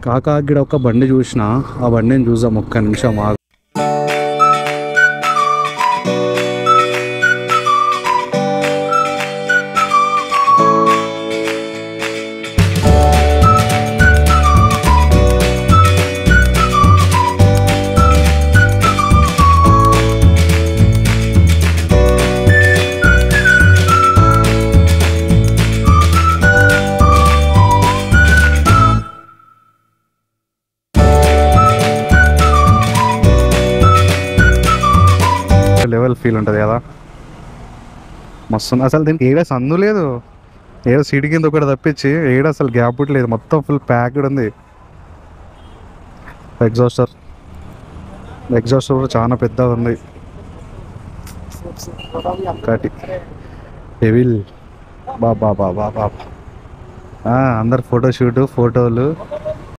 కాకాగిడ ఒక బండి చూసిన, ఆ బండిని చూద్దాం ఒక్క నిమిషం ఆగు. లెవెల్ ఫీల్ ఉంటుంది కదా, మస్తు. అసలు దీనికి ఏడా సందు లేదు, ఏదో సీటు కింద ఒకటి తప్పించి ఏడా అసలు గ్యాప్ లేదు, మొత్తం ఫుల్ ప్యాక్డ్ ఉంది. ఎగ్జాస్టర్ కూడా చాలా పెద్దగా ఉంది. ఒకటి డెవిల్ బాబా బాబా బాబా. అందరు ఫోటోలు